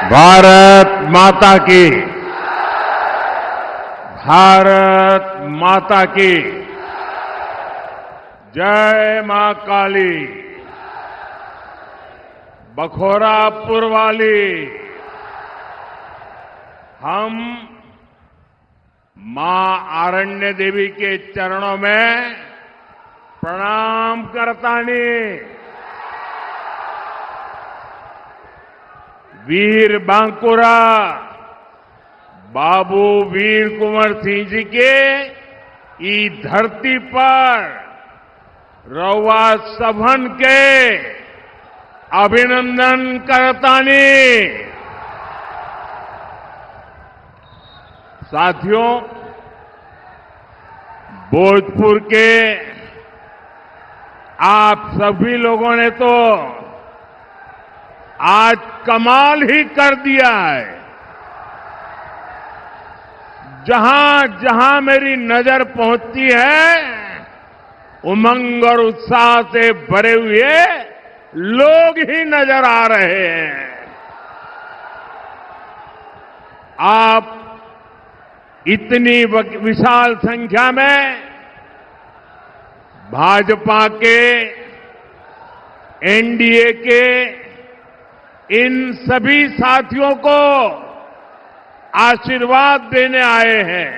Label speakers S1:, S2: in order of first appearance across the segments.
S1: भारत माता की, भारत माता की जय मां काली, बखोरापुर वाली। हम मां आरण्य देवी के चरणों में प्रणाम करतानी। वीर बांकुरा बाबू वीर कुंवर सिंह जी के ई धरती पर रउआ सभन के अभिनंदन करतानी। साथियों, भोजपुर के आप सभी लोगों ने तो आज कमाल ही कर दिया है। जहां जहां मेरी नजर पहुंचती है, उमंग और उत्साह से भरे हुए लोग ही नजर आ रहे हैं। आप इतनी विशाल संख्या में भाजपा के, एनडीए के इन सभी साथियों को आशीर्वाद देने आए हैं।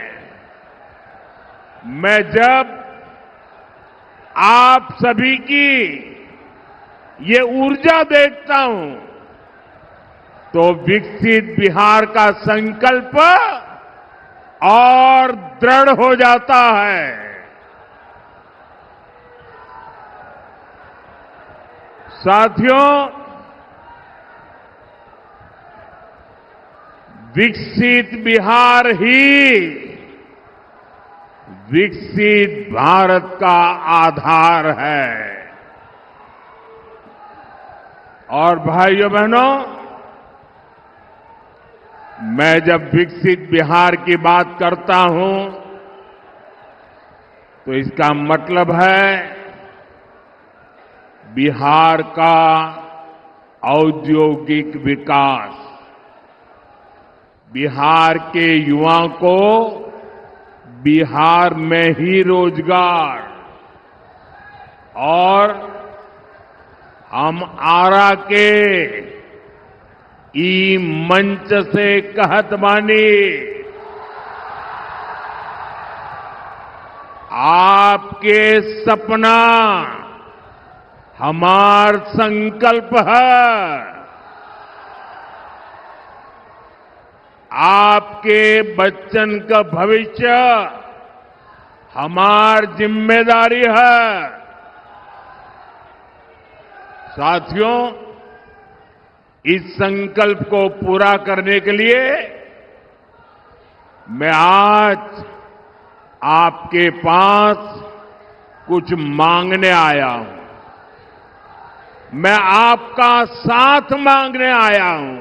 S1: मैं जब आप सभी की ये ऊर्जा देखता हूं तो विकसित बिहार का संकल्प और दृढ़ हो जाता है। साथियों, विकसित बिहार ही विकसित भारत का आधार है। और भाइयों बहनों, मैं जब विकसित बिहार की बात करता हूं तो इसका मतलब है बिहार का औद्योगिक विकास, बिहार के युवाओं को बिहार में ही रोजगार, और हम आरा के ई मंच से कहत बानी, आपके सपना हमार संकल्प है। आपके बच्चन का भविष्य हमार जिम्मेदारी है। साथियों, इस संकल्प को पूरा करने के लिए मैं आज आपके पास कुछ मांगने आया हूं। मैं आपका साथ मांगने आया हूं।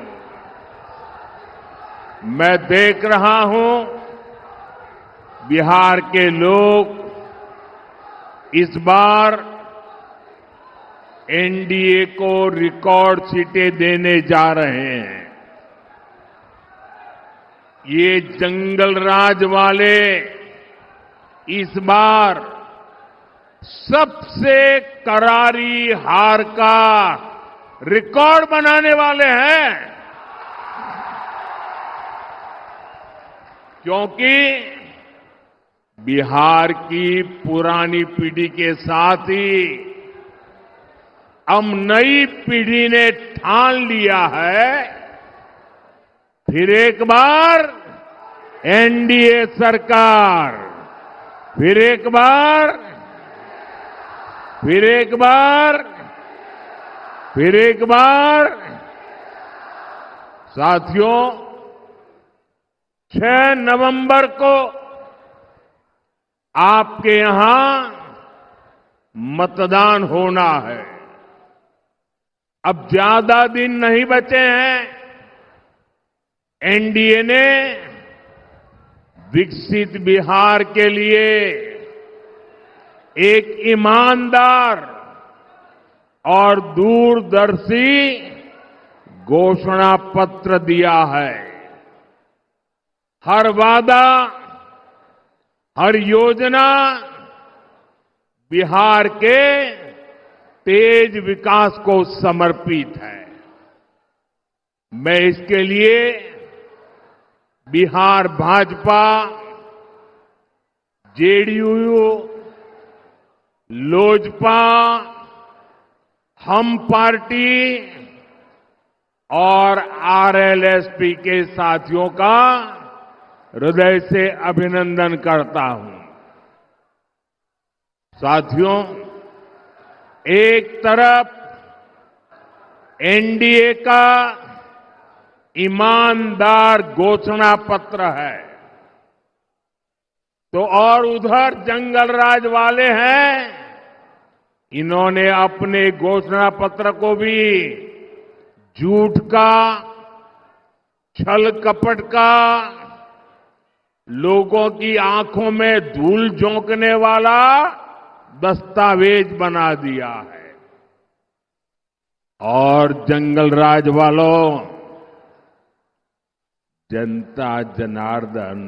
S1: मैं देख रहा हूं बिहार के लोग इस बार एनडीए को रिकॉर्ड सीटें देने जा रहे हैं। ये जंगल राज वाले इस बार सबसे करारी हार का रिकॉर्ड बनाने वाले हैं, क्योंकि बिहार की पुरानी पीढ़ी के साथ ही अब नई पीढ़ी ने ठान लिया है, फिर एक बार एनडीए सरकार, फिर एक बार, फिर एक बार, फिर एक बार। साथियों, 6 नवंबर को आपके यहां मतदान होना है। अब ज्यादा दिन नहीं बचे हैं। एनडीए ने विकसित बिहार के लिए एक ईमानदार और दूरदर्शी घोषणा पत्र दिया है। हर वादा, हर योजना बिहार के तेज विकास को समर्पित है। मैं इसके लिए बिहार भाजपा, जेडीयू, लोजपा, हम पार्टी और आरएलएसपी के साथियों का हृदय से अभिनंदन करता हूं। साथियों, एक तरफ एनडीए का ईमानदार घोषणा पत्र है, तो और उधर जंगलराज वाले हैं। इन्होंने अपने घोषणा पत्र को भी झूठ का, छल कपट का, लोगों की आंखों में धूल झोंकने वाला दस्तावेज बना दिया है। और जंगलराज वालों, जनता जनार्दन,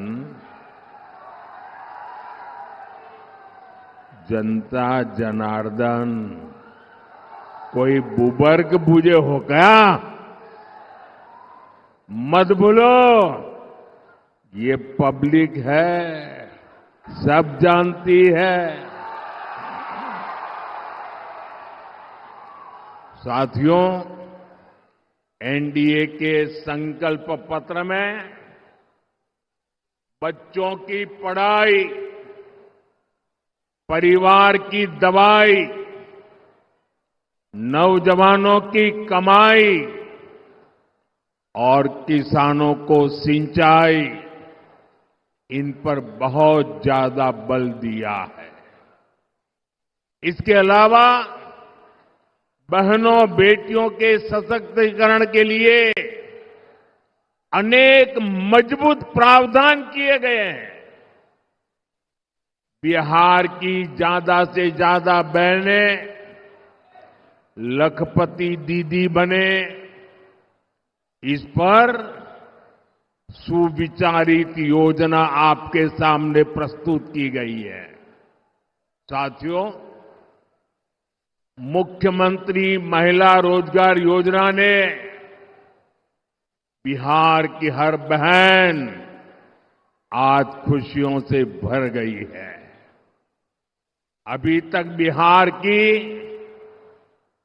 S1: जनता जनार्दन कोई बुबर्ग बुझे हो क्या? मत भूलो, ये पब्लिक है, सब जानती है। साथियों, एनडीए के संकल्प पत्र में बच्चों की पढ़ाई, परिवार की दवाई, नौजवानों की कमाई और किसानों को सिंचाई, इन पर बहुत ज्यादा बल दिया है। इसके अलावा बहनों बेटियों के सशक्तिकरण के लिए अनेक मजबूत प्रावधान किए गए हैं। बिहार की ज्यादा से ज्यादा बहनें लखपति दीदी बने, इस पर सुविचारित योजना आपके सामने प्रस्तुत की गई है। साथियों, मुख्यमंत्री महिला रोजगार योजना ने बिहार की हर बहन आज खुशियों से भर गई है। अभी तक बिहार की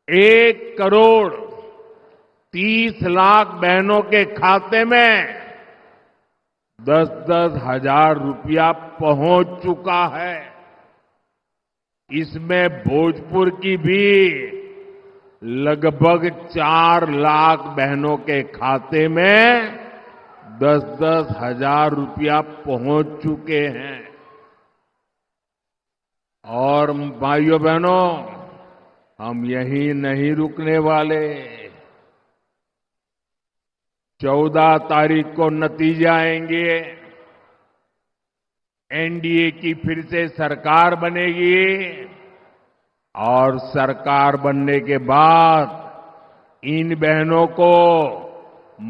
S1: 1,30,00,000 बहनों के खाते में 10-10 हजार रुपया पहुंच चुका है। इसमें भोजपुर की भी लगभग 4 लाख बहनों के खाते में 10-10 हजार रुपया पहुंच चुके हैं। और भाइयों बहनों, हम यहीं नहीं रुकने वाले। 14 तारीख को नतीजे आएंगे। एनडीए की फिर से सरकार बनेगी और सरकार बनने के बाद इन बहनों को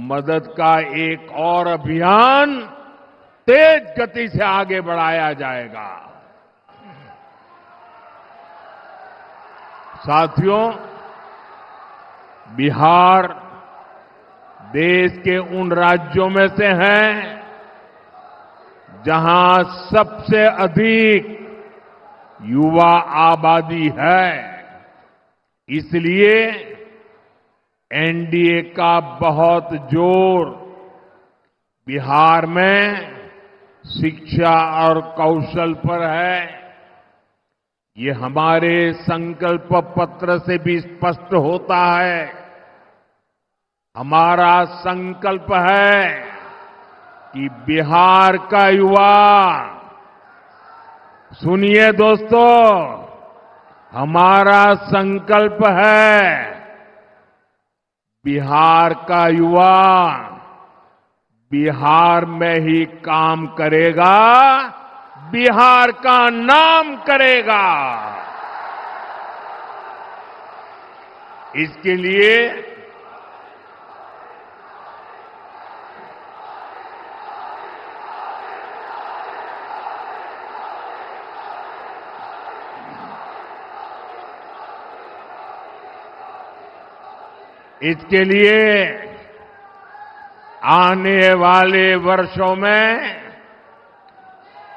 S1: मदद का एक और अभियान तेज गति से आगे बढ़ाया जाएगा। साथियों, बिहार देश के उन राज्यों में से है जहां सबसे अधिक युवा आबादी है। इसलिए एनडीए का बहुत जोर बिहार में शिक्षा और कौशल पर है। ये हमारे संकल्प पत्र से भी स्पष्ट होता है। हमारा संकल्प है कि बिहार का युवा, सुनिए दोस्तों, हमारा संकल्प है बिहार का युवा बिहार में ही काम करेगा, बिहार का नाम करेगा। इसके लिए इसके लिए आने वाले वर्षों में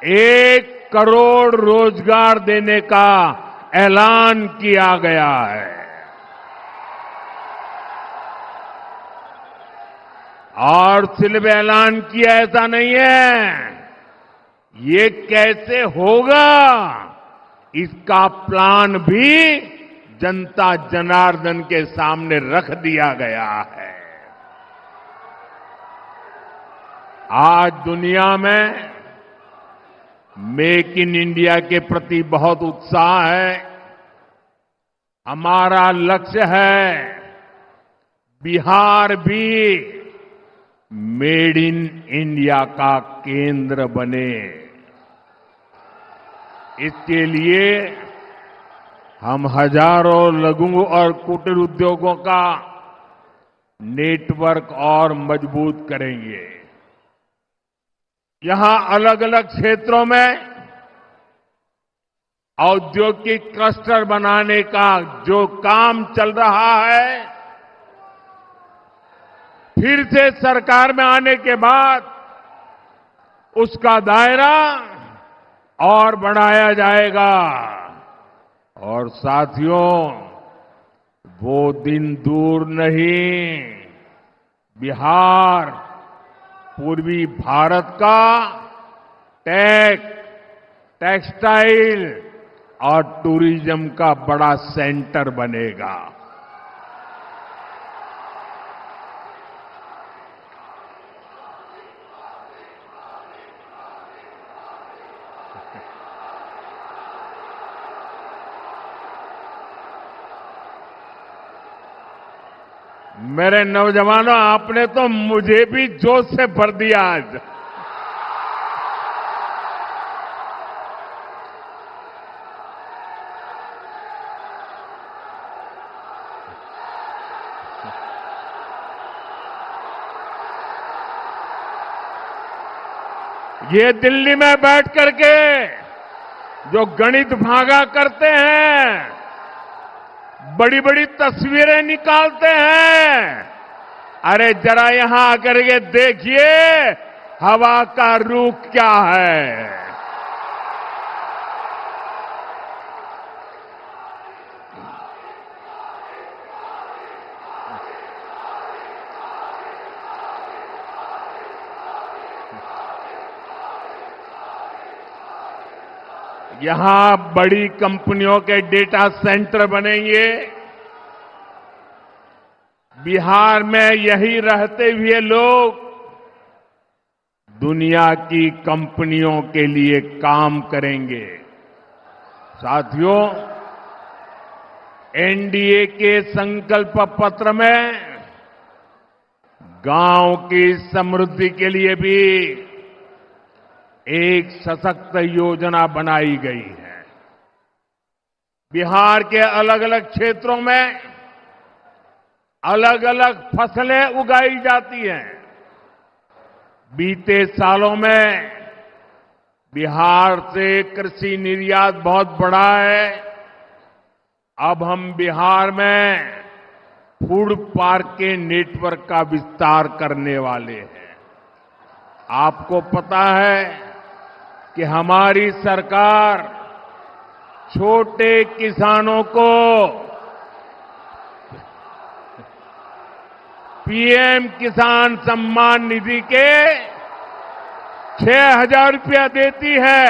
S1: 1 करोड़ रोजगार देने का ऐलान किया गया है। और सिर्फ ऐलान किया ऐसा नहीं है, ये कैसे होगा इसका प्लान भी जनता जनार्दन के सामने रख दिया गया है। आज दुनिया में मेक इन इंडिया के प्रति बहुत उत्साह है। हमारा लक्ष्य है बिहार भी मेड इन इंडिया का केंद्र बने। इसके लिए हम हजारों लघु और कुटीर उद्योगों का नेटवर्क और मजबूत करेंगे। यहां अलग अलग क्षेत्रों में औद्योगिक क्लस्टर बनाने का जो काम चल रहा है, फिर से सरकार में आने के बाद उसका दायरा और बढ़ाया जाएगा। और साथियों, वो दिन दूर नहीं, बिहार पूर्वी भारत का टेक्सटाइल और टूरिज्म का बड़ा सेंटर बनेगा। मेरे नौजवानों, आपने तो मुझे भी जोश से भर दिया आज। ये दिल्ली में बैठ करके जो गणित भागा करते हैं, बड़ी बड़ी तस्वीरें निकालते हैं, अरे जरा यहां आकर के देखिए हवा का रुख क्या है। यहां बड़ी कंपनियों के डेटा सेंटर बनेंगे। बिहार में यही रहते हुए लोग दुनिया की कंपनियों के लिए काम करेंगे। साथियों, एनडीए के संकल्प पत्र में गांव की समृद्धि के लिए भी एक सशक्त योजना बनाई गई है। बिहार के अलग अलग क्षेत्रों में अलग अलग फसलें उगाई जाती हैं। बीते सालों में बिहार से कृषि निर्यात बहुत बढ़ा है। अब हम बिहार में फूड पार्क के नेटवर्क का विस्तार करने वाले हैं। आपको पता है कि हमारी सरकार छोटे किसानों को पीएम किसान सम्मान निधि के 6,000 रुपया देती है।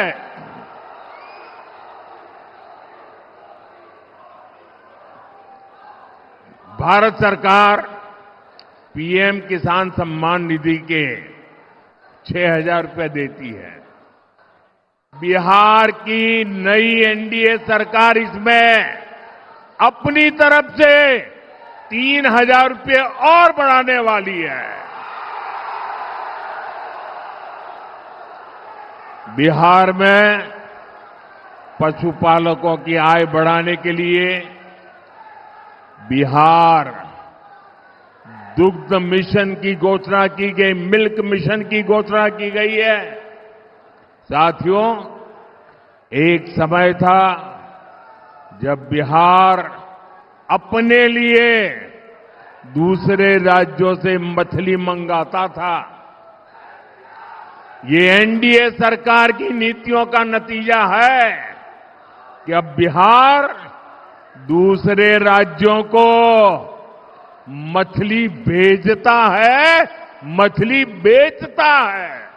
S1: भारत सरकार पीएम किसान सम्मान निधि के 6,000 रुपये देती है। बिहार की नई एनडीए सरकार इसमें अपनी तरफ से 3,000 रुपये और बढ़ाने वाली है। बिहार में पशुपालकों की आय बढ़ाने के लिए बिहार दुग्ध मिशन की घोषणा की गई, मिल्क मिशन की घोषणा की गई है। साथियों, एक समय था जब बिहार अपने लिए दूसरे राज्यों से मछली मंगाता था। ये एनडीए सरकार की नीतियों का नतीजा है कि अब बिहार दूसरे राज्यों को मछली भेजता है, मछली बेचता है।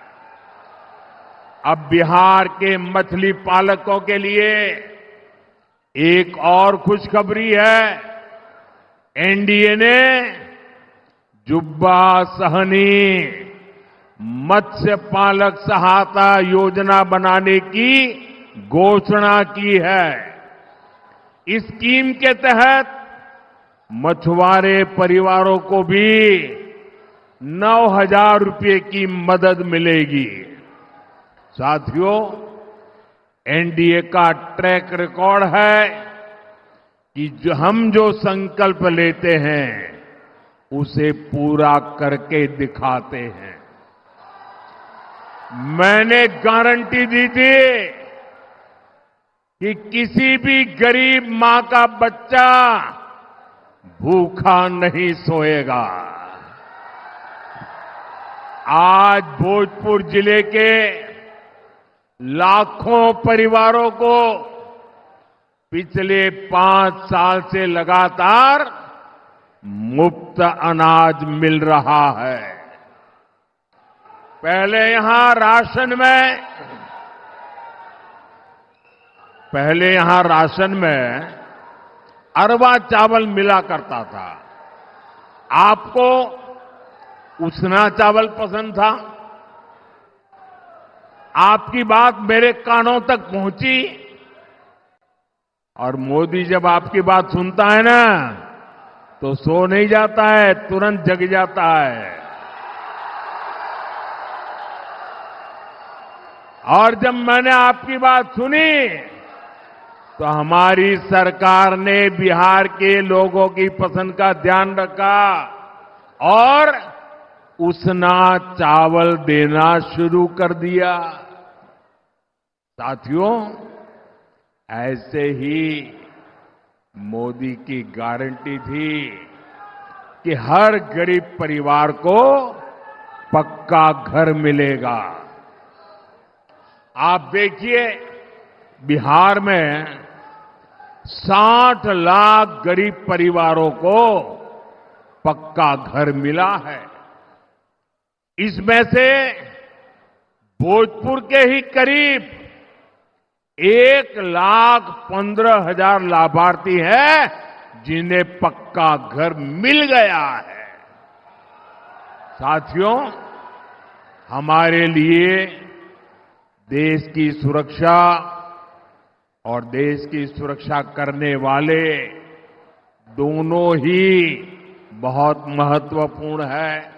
S1: अब बिहार के मछली पालकों के लिए एक और खुशखबरी है। एनडीए ने जुब्बा सहनी मत्स्य पालक सहायता योजना बनाने की घोषणा की है। इस स्कीम के तहत मछुआरे परिवारों को भी 9,000 रुपये की मदद मिलेगी। साथियों, एनडीए का ट्रैक रिकॉर्ड है कि हम जो संकल्प लेते हैं उसे पूरा करके दिखाते हैं। मैंने गारंटी दी थी कि किसी भी गरीब मां का बच्चा भूखा नहीं सोएगा। आज भोजपुर जिले के लाखों परिवारों को पिछले 5 साल से लगातार मुफ्त अनाज मिल रहा है। पहले यहां राशन में अरवा चावल मिला करता था। आपको उसना चावल पसंद था। आपकी बात मेरे कानों तक पहुंची और मोदी जब आपकी बात सुनता है ना तो सो नहीं जाता है, तुरंत जग जाता है। और जब मैंने आपकी बात सुनी तो हमारी सरकार ने बिहार के लोगों की पसंद का ध्यान रखा और उसना चावल देना शुरू कर दिया। साथियों, ऐसे ही मोदी की गारंटी थी कि हर गरीब परिवार को पक्का घर मिलेगा। आप देखिए, बिहार में 60 लाख गरीब परिवारों को पक्का घर मिला है। इसमें से भोजपुर के ही करीब 1,15,000 लाभार्थी हैं जिन्हें पक्का घर मिल गया है। साथियों, हमारे लिए देश की सुरक्षा और देश की सुरक्षा करने वाले दोनों ही बहुत महत्वपूर्ण है।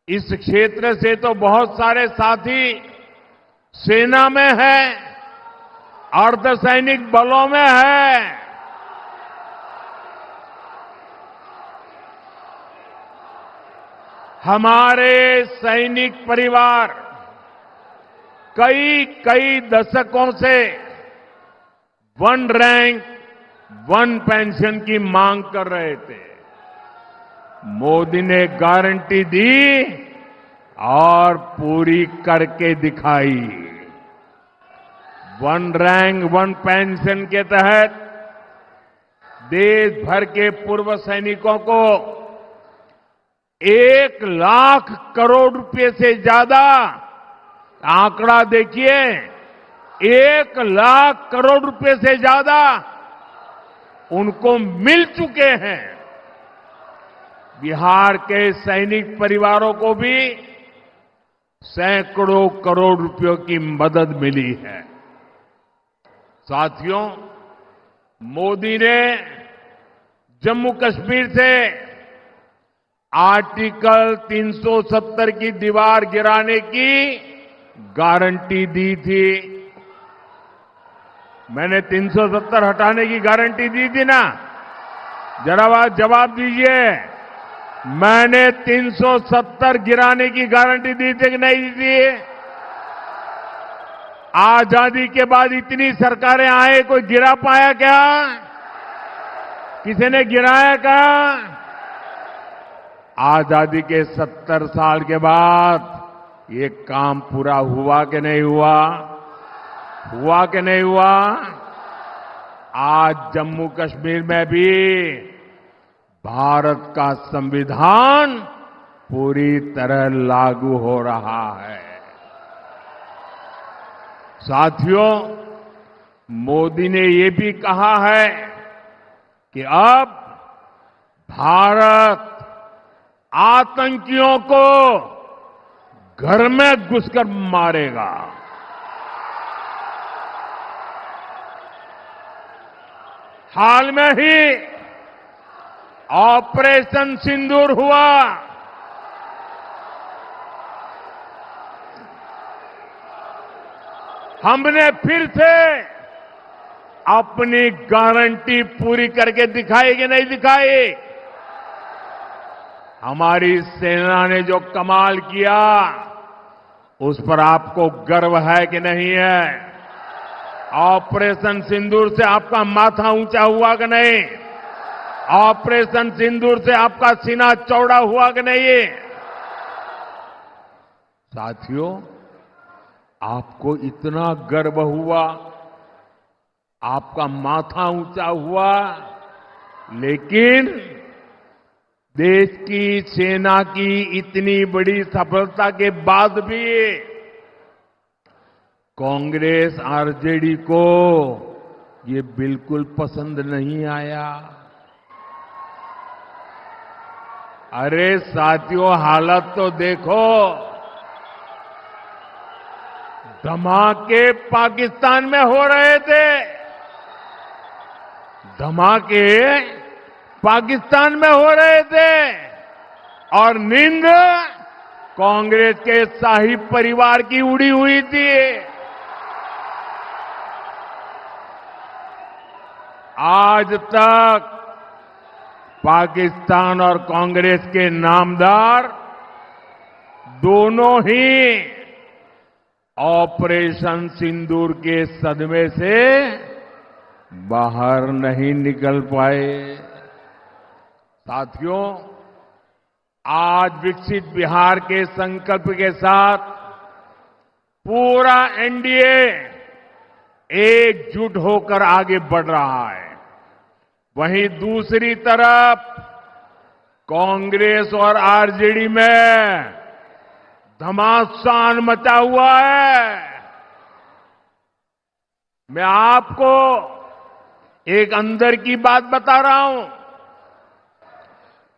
S1: इस क्षेत्र से तो बहुत सारे साथी सेना में हैं, अर्धसैनिक बलों में हैं। हमारे सैनिक परिवार कई दशकों से 1 रैंक 1 पेंशन की मांग कर रहे थे। मोदी ने गारंटी दी और पूरी करके दिखाई। 1 रैंक 1 पेंशन के तहत देश भर के पूर्व सैनिकों को 1 लाख करोड़ रुपए से ज्यादा, आंकड़ा देखिए, 1 लाख करोड़ रुपए से ज्यादा उनको मिल चुके हैं। बिहार के सैनिक परिवारों को भी सैकड़ों करोड़ रुपयों की मदद मिली है। साथियों, मोदी ने जम्मू कश्मीर से आर्टिकल 370 की दीवार गिराने की गारंटी दी थी। मैंने 370 हटाने की गारंटी दी थी ना? जरा जवाब दीजिए। मैंने 370 गिराने की गारंटी दी थी कि नहीं दी थी? आजादी के बाद इतनी सरकारें आए, कोई गिरा पाया क्या? किसी ने गिराया क्या? आजादी के 70 साल के बाद ये काम पूरा हुआ कि नहीं हुआ? हुआ कि नहीं हुआ? आज जम्मू कश्मीर में भी भारत का संविधान पूरी तरह लागू हो रहा है। साथियों, मोदी ने ये भी कहा है कि अब भारत आतंकियों को घर में घुसकर मारेगा। हाल में ही ऑपरेशन सिंदूर हुआ। हमने फिर से अपनी गारंटी पूरी करके दिखाई कि नहीं दिखाई? हमारी सेना ने जो कमाल किया उस पर आपको गर्व है कि नहीं है? ऑपरेशन सिंदूर से आपका माथा ऊंचा हुआ कि नहीं? ऑपरेशन सिंदूर से आपका सीना चौड़ा हुआ कि नहीं? साथियों, आपको इतना गर्व हुआ, आपका माथा ऊंचा हुआ, लेकिन देश की सेना की इतनी बड़ी सफलता के बाद भी कांग्रेस आरजेडी को ये बिल्कुल पसंद नहीं आया। अरे साथियों, हालत तो देखो। धमाके पाकिस्तान में हो रहे थे, धमाके पाकिस्तान में हो रहे थे और नींद कांग्रेस के शाही परिवार की उड़ी हुई थी। आज तक पाकिस्तान और कांग्रेस के नामदार दोनों ही ऑपरेशन सिंदूर के सदमे से बाहर नहीं निकल पाए। साथियों, आज विकसित बिहार के संकल्प के साथ पूरा एनडीए एकजुट होकर आगे बढ़ रहा है। वहीं दूसरी तरफ कांग्रेस और आरजेडी में घमासान मचा हुआ है। मैं आपको एक अंदर की बात बता रहा हूं।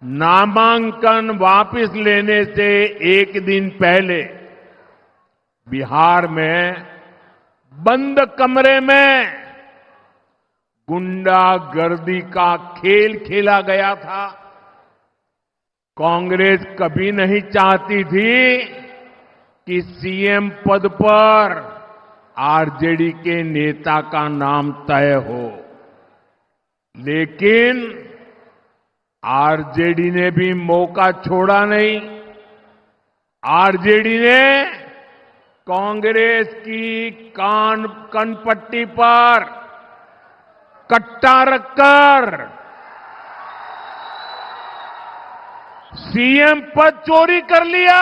S1: नामांकन वापस लेने से एक दिन पहले बिहार में बंद कमरे में गुंडागर्दी का खेल खेला गया था। कांग्रेस कभी नहीं चाहती थी कि सीएम पद पर आरजेडी के नेता का नाम तय हो, लेकिन आरजेडी ने भी मौका छोड़ा नहीं। आरजेडी ने कांग्रेस की कनपट्टी पर कट्टा रखकर सीएम पद चोरी कर लिया।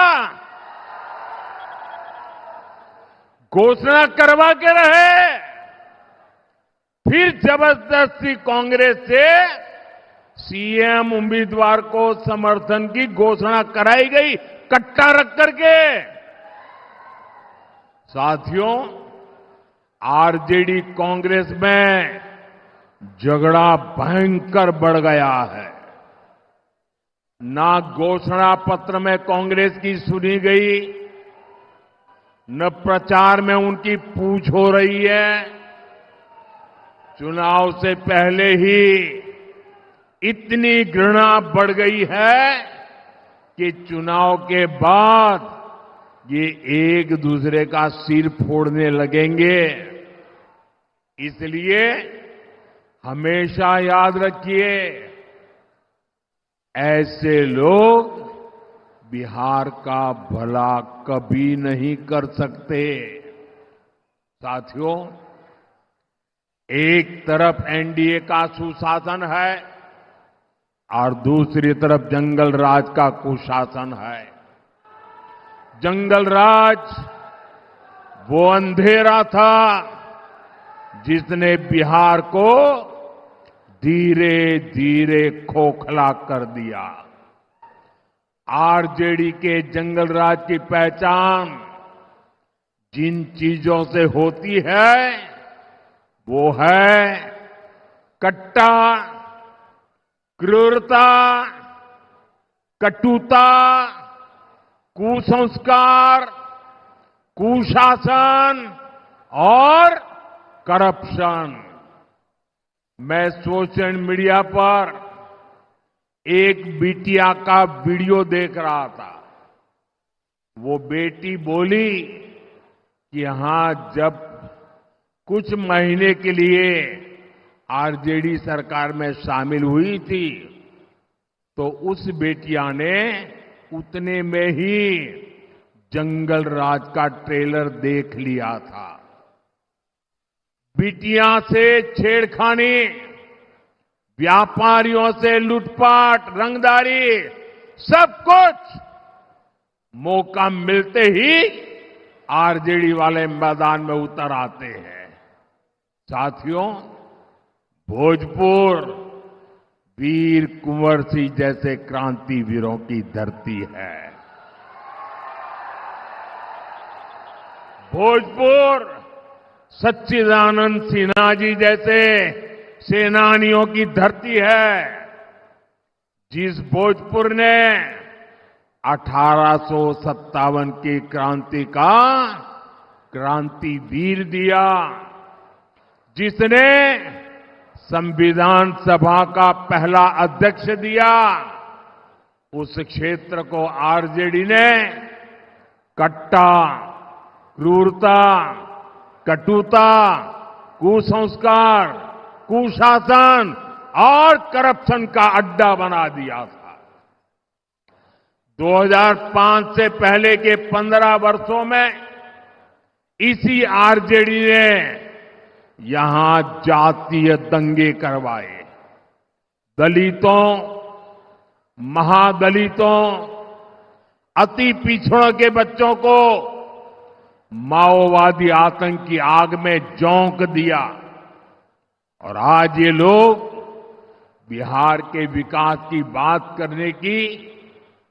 S1: घोषणा करवा के रहे, फिर जबरदस्ती कांग्रेस से सीएम उम्मीदवार को समर्थन की घोषणा कराई गई, कट्टा रख करके। साथियों, आरजेडी कांग्रेस में झगड़ा भयंकर बढ़ गया है। ना घोषणा पत्र में कांग्रेस की सुनी गई, न प्रचार में उनकी पूछ हो रही है। चुनाव से पहले ही इतनी घृणा बढ़ गई है कि चुनाव के बाद ये एक दूसरे का सिर फोड़ने लगेंगे। इसलिए हमेशा याद रखिए, ऐसे लोग बिहार का भला कभी नहीं कर सकते। साथियों, एक तरफ एनडीए का सुशासन है और दूसरी तरफ जंगल राज का कुशासन है। जंगल राज वो अंधेरा था जिसने बिहार को धीरे धीरे खोखला कर दिया। आरजेडी के जंगल राज की पहचान जिन चीजों से होती है वो है कट्टा, क्रूरता, कटुता, कुसंस्कार, कुशासन और करप्शन। मैं सोशल मीडिया पर एक बिटिया का वीडियो देख रहा था। वो बेटी बोली कि यहां जब कुछ महीने के लिए आरजेडी सरकार में शामिल हुई थी तो उस बेटिया ने उतने में ही जंगल राज का ट्रेलर देख लिया था। बिटिया से छेड़खानी, व्यापारियों से लूटपाट, रंगदारी, सब कुछ मौका मिलते ही आरजेडी वाले मैदान में उतर आते हैं। साथियों, भोजपुर वीर कुंवर सिंह जैसे क्रांतिवीरों की धरती है। भोजपुर सच्चिदानंद सिन्हा जी जैसे सेनानियों की धरती है। जिस भोजपुर ने 1857 की क्रांति का क्रांतिवीर दिया, जिसने संविधान सभा का पहला अध्यक्ष दिया, उस क्षेत्र को आरजेडी ने कट्टा, क्रूरता, कटुता, कुसंस्कार, कुशासन और करप्शन का अड्डा बना दिया था। 2005 से पहले के 15 वर्षों में इसी आरजेडी ने यहां जातीय दंगे करवाए। दलितों, महादलितों, अति पिछड़ों के बच्चों को माओवादी आतंक की आग में झोंक दिया और आज ये लोग बिहार के विकास की बात करने की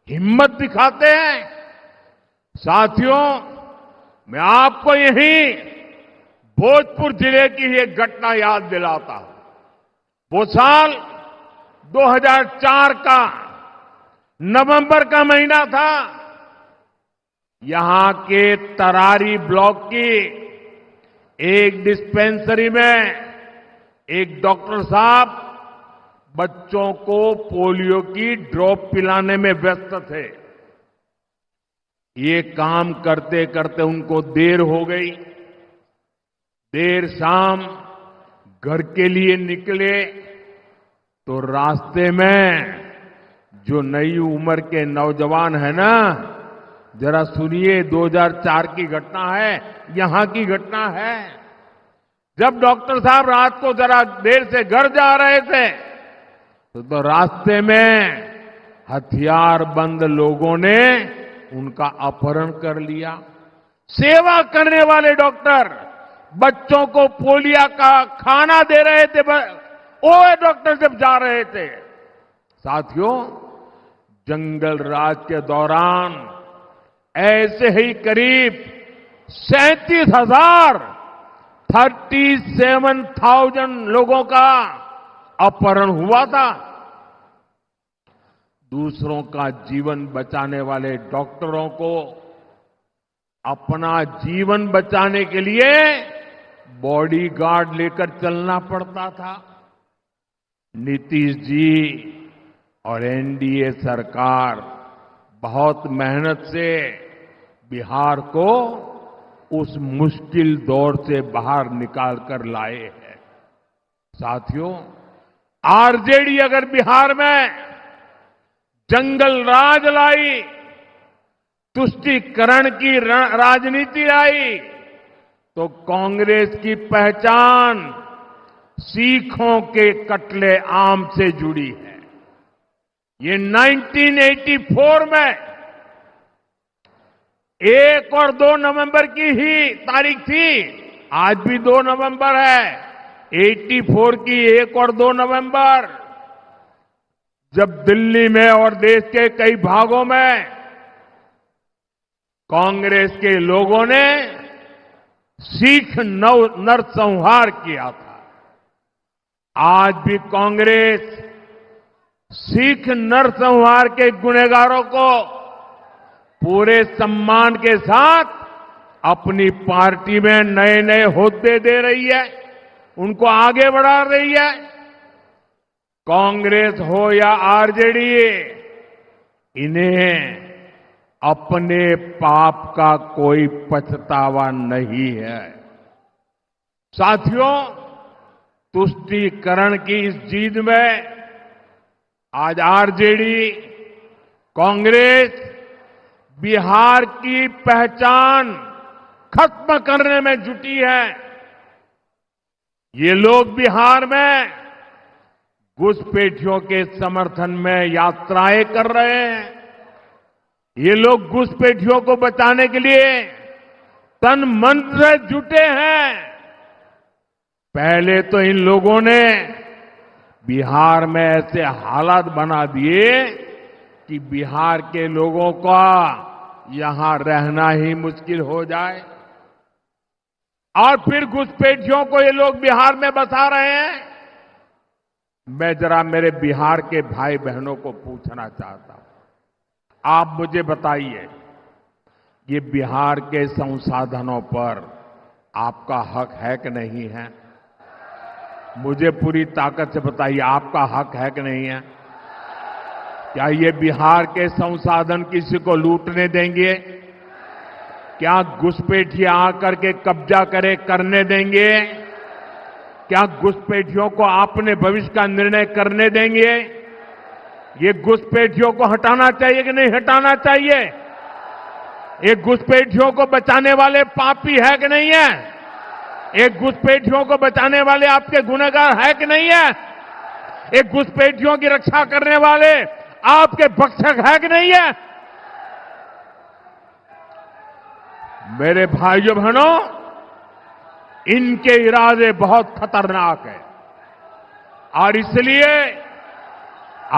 S1: हिम्मत दिखाते हैं। साथियों, मैं आपको यही भोजपुर जिले की एक घटना याद दिलाता हूं। वो साल 2004 का नवंबर का महीना था। यहां के तरारी ब्लॉक की एक डिस्पेंसरी में एक डॉक्टर साहब बच्चों को पोलियो की ड्रॉप पिलाने में व्यस्त थे। ये काम करते करते उनको देर हो गई। देर शाम घर के लिए निकले तो रास्ते में जो नई उम्र के नौजवान है ना, जरा सुनिए, 2004 की घटना है, यहां की घटना है। जब डॉक्टर साहब रात को जरा देर से घर जा रहे थे तो रास्ते में हथियार बंद लोगों ने उनका अपहरण कर लिया। सेवा करने वाले डॉक्टर बच्चों को पोलियो का खाना दे रहे थे, वो डॉक्टर जब जा रहे थे। साथियों, जंगल राज के दौरान ऐसे ही करीब 37,000 लोगों का अपहरण हुआ था। दूसरों का जीवन बचाने वाले डॉक्टरों को अपना जीवन बचाने के लिए बॉडीगार्ड लेकर चलना पड़ता था। नीतीश जी और एनडीए सरकार बहुत मेहनत से बिहार को उस मुश्किल दौर से बाहर निकाल कर लाए हैं। साथियों, आरजेडी अगर बिहार में जंगल राज लाई, तुष्टीकरण की राजनीति लाई, तो कांग्रेस की पहचान सीखों के कत्ले आम से जुड़ी है। ये 1984 में 1 और 2 नवंबर की ही तारीख थी। आज भी 2 नवंबर है। 84 की 1 और 2 नवंबर, जब दिल्ली में और देश के कई भागों में कांग्रेस के लोगों ने सिख नरसंहार किया था। आज भी कांग्रेस सिख नरसंहार के गुनहगारों को पूरे सम्मान के साथ अपनी पार्टी में नए नए होद्दे दे रही है, उनको आगे बढ़ा रही है। कांग्रेस हो या आरजेडी, इन्हें अपने पाप का कोई पछतावा नहीं है। साथियों, तुष्टीकरण की इस जीत में आज आरजेडी, कांग्रेस बिहार की पहचान खत्म करने में जुटी है। ये लोग बिहार में घुसपैठियों के समर्थन में यात्राएं कर रहे हैं। ये लोग घुसपैठियों को बचाने के लिए तन मन से जुटे हैं। पहले तो इन लोगों ने बिहार में ऐसे हालात बना दिए कि बिहार के लोगों का यहां रहना ही मुश्किल हो जाए, और फिर घुसपैठियों को ये लोग बिहार में बसा रहे हैं। मैं जरा मेरे बिहार के भाई बहनों को पूछना चाहता हूं, आप मुझे बताइए, ये बिहार के संसाधनों पर आपका हक है कि नहीं है? मुझे पूरी ताकत से बताइए, आपका हक है कि नहीं है? क्या ये बिहार के संसाधन किसी को लूटने देंगे? क्या घुसपैठिया आकर के कब्जा करने देंगे? क्या घुसपैठियों को अपने भविष्य का निर्णय करने देंगे? ये घुसपैठियों को हटाना चाहिए कि नहीं हटाना चाहिए? ये घुसपैठियों को बचाने वाले पापी है कि नहीं है? एक घुसपैठियों को बचाने वाले आपके गुनहगार है कि नहीं है? एक घुसपैठियों की रक्षा करने वाले आपके भक्षक है कि नहीं है? मेरे भाइयों बहनों, इनके इरादे बहुत खतरनाक हैं, और इसलिए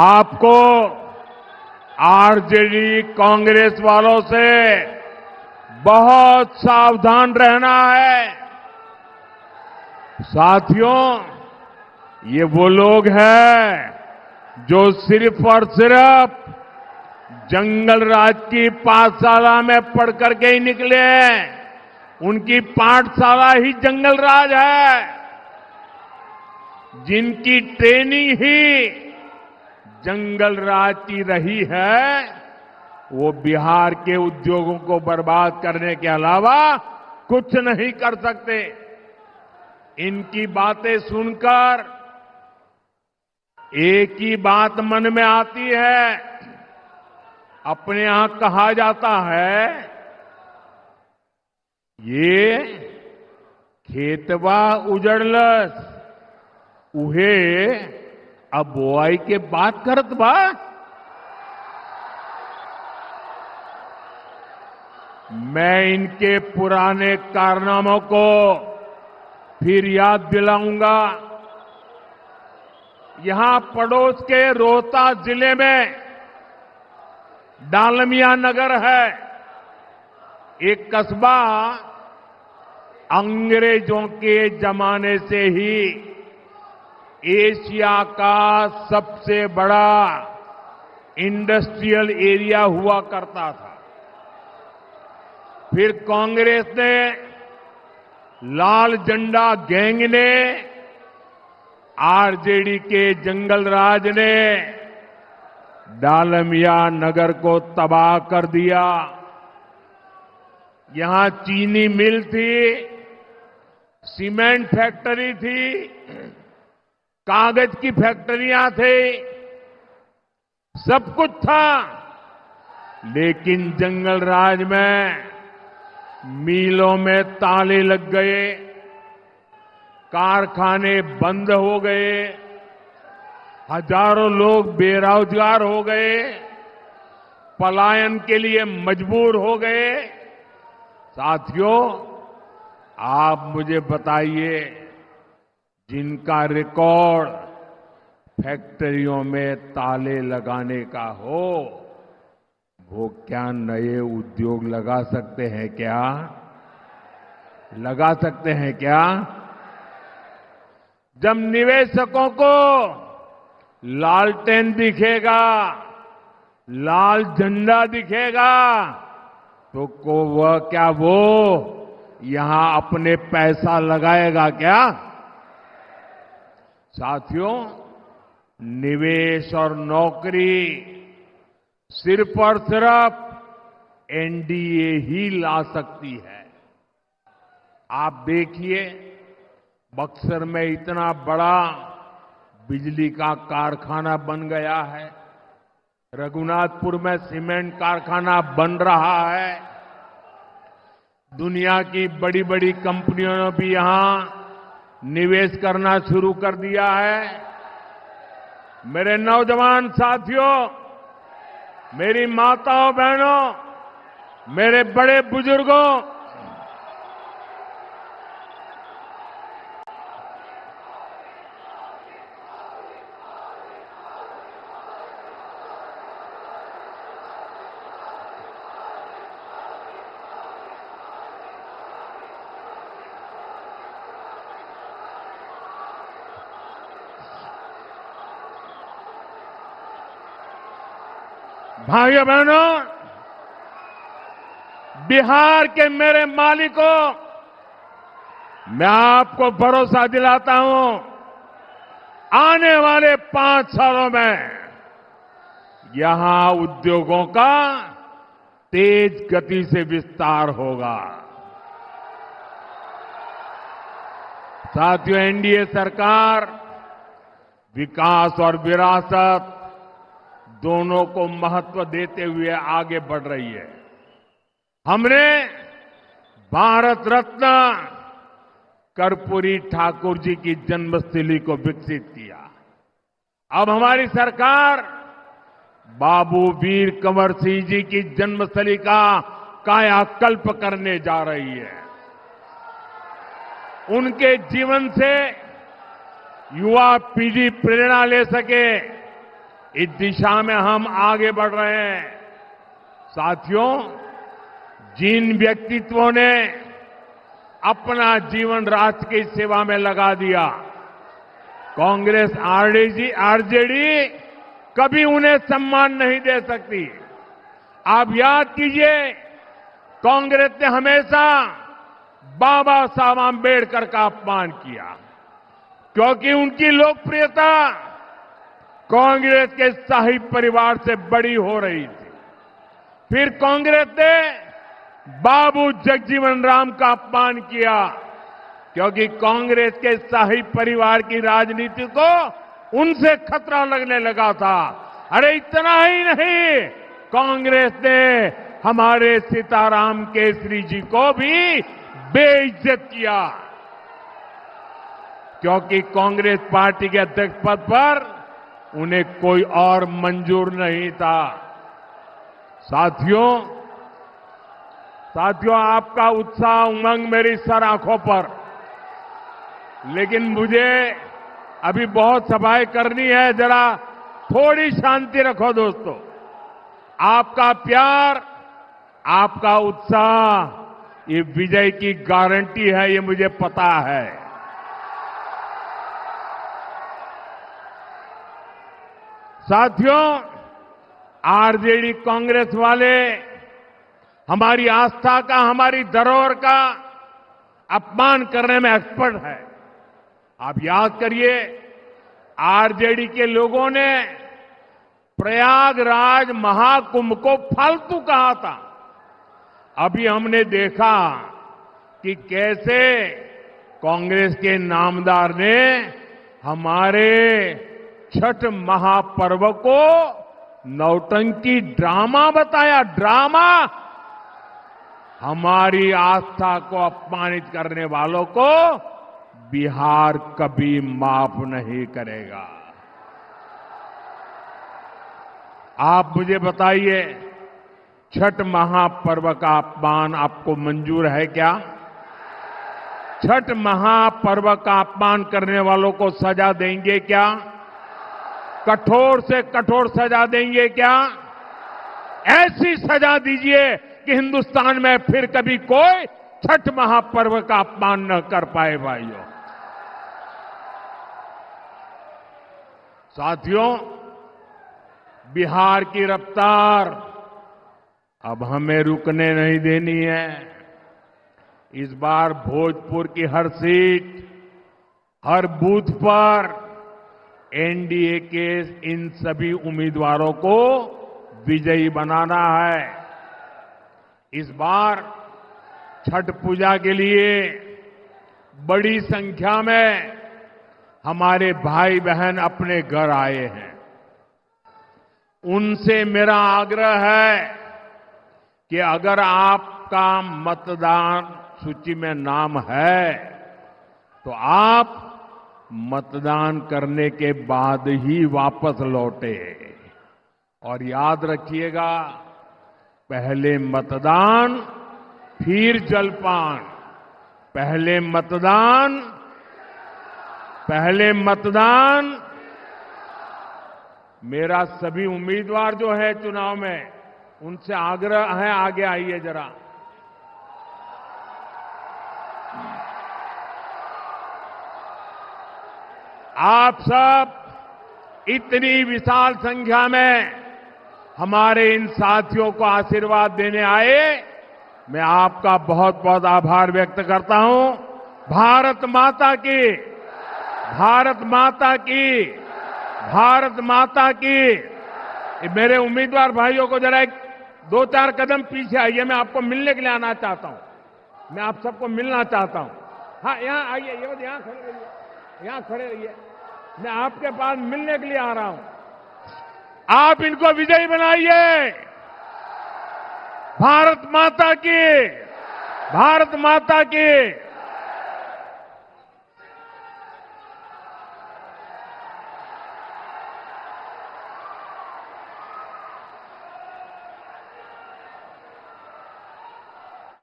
S1: आपको आरजेडी कांग्रेस वालों से बहुत सावधान रहना है। साथियों, ये वो लोग हैं जो सिर्फ और सिर्फ जंगल राज की पाठशाला में पढ़ करके ही निकले हैं। उनकी पाठशाला ही जंगल राज है, जिनकी ट्रेनिंग ही जंगल राज की रही है। वो बिहार के उद्योगों को बर्बाद करने के अलावा कुछ नहीं कर सकते। इनकी बातें सुनकर एक ही बात मन में आती है। अपने यहां कहा जाता है, ये खेतवा उजड़लस उहे अब बोआई के बात करत बा। मैं इनके पुराने कारनामों को फिर याद दिलाऊंगा। यहां पड़ोस के रोहतास जिले में डालमिया नगर है, एक कस्बा अंग्रेजों के जमाने से ही एशिया का सबसे बड़ा इंडस्ट्रियल एरिया हुआ करता था। फिर कांग्रेस ने, लाल झंडा गैंग ने, आरजेडी के जंगल राज ने डालमिया नगर को तबाह कर दिया। यहां चीनी मिल थी, सीमेंट फैक्ट्री थी, कागज की फैक्ट्रियां थी, सब कुछ था। लेकिन जंगल राज में मिलों में ताले लग गए, कारखाने बंद हो गए, हजारों लोग बेरोजगार हो गए, पलायन के लिए मजबूर हो गए। साथियों, आप मुझे बताइए, जिनका रिकॉर्ड फैक्ट्रियों में ताले लगाने का हो, वो क्या नए उद्योग लगा सकते हैं क्या? लगा सकते हैं क्या? जब निवेशकों को लालटेन दिखेगा, लाल झंडा दिखेगा, तो वो यहां अपने पैसा लगाएगा क्या? साथियों, निवेश और नौकरी सिर्फ और सिर्फ एनडीए ही ला सकती है। आप देखिए, बक्सर में इतना बड़ा बिजली का कारखाना बन गया है, रघुनाथपुर में सीमेंट कारखाना बन रहा है, दुनिया की बड़ी बड़ी कंपनियों ने भी यहां निवेश करना शुरू कर दिया है। मेरे नौजवान साथियों, मेरी माताओं बहनों, मेरे बड़े बुजुर्गों, भाइयों बहनों, बिहार के मेरे मालिकों, मैं आपको भरोसा दिलाता हूं, आने वाले 5 सालों में यहां उद्योगों का तेज गति से विस्तार होगा। साथियों, एनडीए सरकार विकास और विरासत दोनों को महत्व देते हुए आगे बढ़ रही है। हमने भारत रत्न कर्पूरी ठाकुर जी की जन्मस्थली को विकसित किया। अब हमारी सरकार बाबू वीर कंवर सिंह जी की जन्मस्थली का कायाकल्प करने जा रही है। उनके जीवन से युवा पीढ़ी प्रेरणा ले सके, इस दिशा में हम आगे बढ़ रहे हैं। साथियों, जिन व्यक्तित्वों ने अपना जीवन राष्ट्र की सेवा में लगा दिया, कांग्रेस आरजेडी कभी उन्हें सम्मान नहीं दे सकती। आप याद कीजिए, कांग्रेस ने हमेशा बाबा साहब आंबेडकर का अपमान किया, क्योंकि उनकी लोकप्रियता कांग्रेस के शाही परिवार से बड़ी हो रही थी। फिर कांग्रेस ने बाबू जगजीवन राम का अपमान किया, क्योंकि कांग्रेस के शाही परिवार की राजनीति को उनसे खतरा लगने लगा था। अरे इतना ही नहीं, कांग्रेस ने हमारे सीताराम केसरी जी को भी बेइज्जत किया, क्योंकि कांग्रेस पार्टी के अध्यक्ष पद पर उन्हें कोई और मंजूर नहीं था। साथियों, आपका उत्साह उमंग मेरी सर आंखों पर, लेकिन मुझे अभी बहुत सभाएं करनी है। जरा थोड़ी शांति रखो दोस्तों। आपका प्यार, आपका उत्साह ये विजय की गारंटी है, ये मुझे पता है। साथियों, आरजेडी कांग्रेस वाले हमारी आस्था का, हमारी धरोहर का अपमान करने में एक्सपर्ट है। आप याद करिए, आरजेडी के लोगों ने प्रयागराज महाकुंभ को फालतू कहा था। अभी हमने देखा कि कैसे कांग्रेस के नामदार ने हमारे छठ महापर्व को नौटंकी ड्रामा बताया। ड्रामा। हमारी आस्था को अपमानित करने वालों को बिहार कभी माफ नहीं करेगा। आप मुझे बताइए, छठ महापर्व का अपमान आपको मंजूर है क्या? छठ महापर्व का अपमान करने वालों को सजा देंगे क्या? कठोर से कठोर सजा देंगे क्या? ऐसी सजा दीजिए कि हिंदुस्तान में फिर कभी कोई छठ महापर्व का अपमान न कर पाए। भाइयों, साथियों, बिहार की रफ्तार अब हमें रुकने नहीं देनी है। इस बार भोजपुर की हर सीट, हर बूथ पर एनडीए के इन सभी उम्मीदवारों को विजयी बनाना है। इस बार छठ पूजा के लिए बड़ी संख्या में हमारे भाई बहन अपने घर आए हैं। उनसे मेरा आग्रह है कि अगर आपका मतदान सूची में नाम है तो आप मतदान करने के बाद ही वापस लौटे। और याद रखिएगा, पहले मतदान फिर जलपान। पहले मतदान, पहले मतदान। मेरा सभी उम्मीदवार जो है चुनाव में, उनसे आग्रह है, आगे आइए जरा। आप सब इतनी विशाल संख्या में हमारे इन साथियों को आशीर्वाद देने आए, मैं आपका बहुत बहुत आभार व्यक्त करता हूं। भारत माता की, भारत माता की, भारत माता की। मेरे उम्मीदवार भाइयों को जरा एक 2-4 कदम पीछे आइए, मैं आपको मिलने के लिए आना चाहता हूं। मैं आप सबको मिलना चाहता हूं। हाँ, यहां आइए, यहां खड़े रहिए, यहां खड़े रहिए। मैं आपके पास मिलने के लिए आ रहा हूं। आप इनको विजयी बनाइए। भारत माता की, भारत माता की।